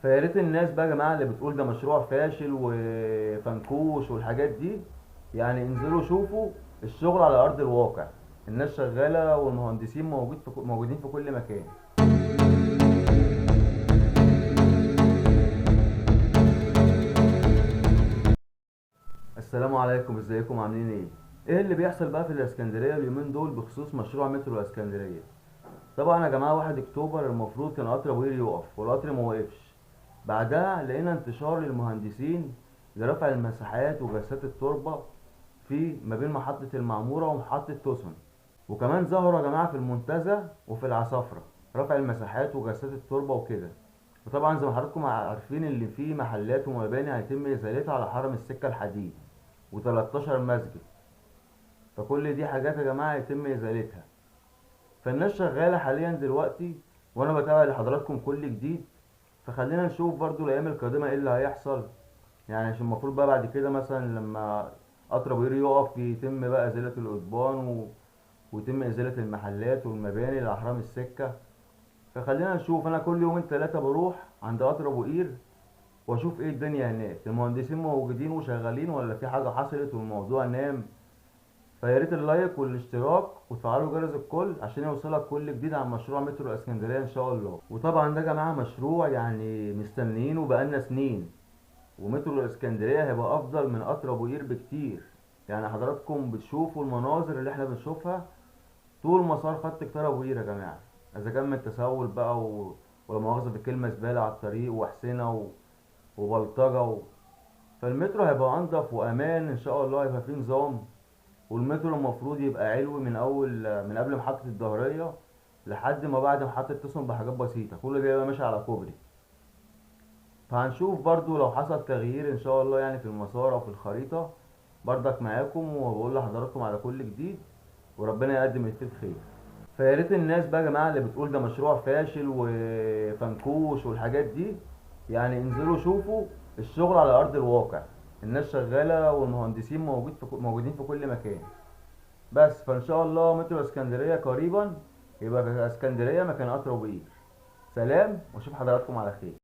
فيا ريت الناس بقى يا جماعه اللي بتقول ده مشروع فاشل وفنكوش والحاجات دي، يعني انزلوا شوفوا الشغل على ارض الواقع. الناس شغاله والمهندسين موجودين في كل مكان. السلام عليكم، ازيكم عاملين ايه؟ ايه اللي بيحصل بقى في الاسكندريه اليومين دول بخصوص مشروع مترو الاسكندريه؟ طبعا يا جماعه 1 اكتوبر المفروض كان قطر ابو قير يقف والقطر ما وقفش. بعدها لقينا انتشار للمهندسين لرفع المساحات وجسات التربه في ما بين محطه المعموره ومحطه توسن. وكمان ظهروا يا جماعه في المنتزه وفي العصافره رفع المساحات وجسات التربه وكده. وطبعا زي ما حضراتكم عارفين اللي فيه محلات ومباني هيتم ازالتها على حرم السكه الحديد و13 مسجد. فكل دي حاجات يا جماعه هيتم ازالتها. فالناس شغاله حاليا دلوقتي، وانا بتابع لحضراتكم كل جديد. فخلينا نشوف برضو الايام القادمه ايه اللي هيحصل. يعني عشان المفروض بقى بعد كده مثلا لما قطر ابو قير يقف يتم بقى ازاله القضبان ويتم ازاله المحلات والمباني لاحرام السكه. فخلينا نشوف، انا كل يومين ثلاثه بروح عند قطر ابو قير واشوف ايه الدنيا هناك، المهندسين موجودين وشغالين ولا في حاجه حصلت والموضوع نام. فيا ريت اللايك والاشتراك وتفعلوا جرس الكل عشان يوصلك كل جديد عن مشروع مترو اسكندريه ان شاء الله. وطبعا ده يا جماعه مشروع يعني مستنيينه بقالنا سنين، ومترو الاسكندريه هيبقى افضل من قطر ابو قير بكتير. يعني حضراتكم بتشوفوا المناظر اللي احنا بنشوفها طول مسار خط قطار ابو قير يا جماعه، اذا كان من تسول بقى ولا مؤاخذه في الكلمه زباله على الطريق وحسينه وبلطجه فالمترو هيبقى انضف وامان ان شاء الله، هيبقى فيه نظام. والمترو المفروض يبقى علوي من اول، من قبل محطة الظهرية لحد ما بعد محطة توصل بحاجات بسيطة، كل ده يبقى ماشي على كوبري. فهنشوف برضو لو حصل تغيير ان شاء الله يعني في المسار او في الخريطة برضك معاكم، وبقول لحضراتكم على كل جديد، وربنا يقدم اللي فيه الخير. فيا ريت الناس بقى يا جماعة اللي بتقول ده مشروع فاشل وفنكوش والحاجات دي، يعني انزلوا شوفوا الشغل على ارض الواقع. الناس شغالة والمهندسين موجودين في كل مكان. بس فان شاء الله مترو اسكندريه قريبا يبقى في اسكندريه مكان قطر وبقير. سلام واشوف حضراتكم على خير.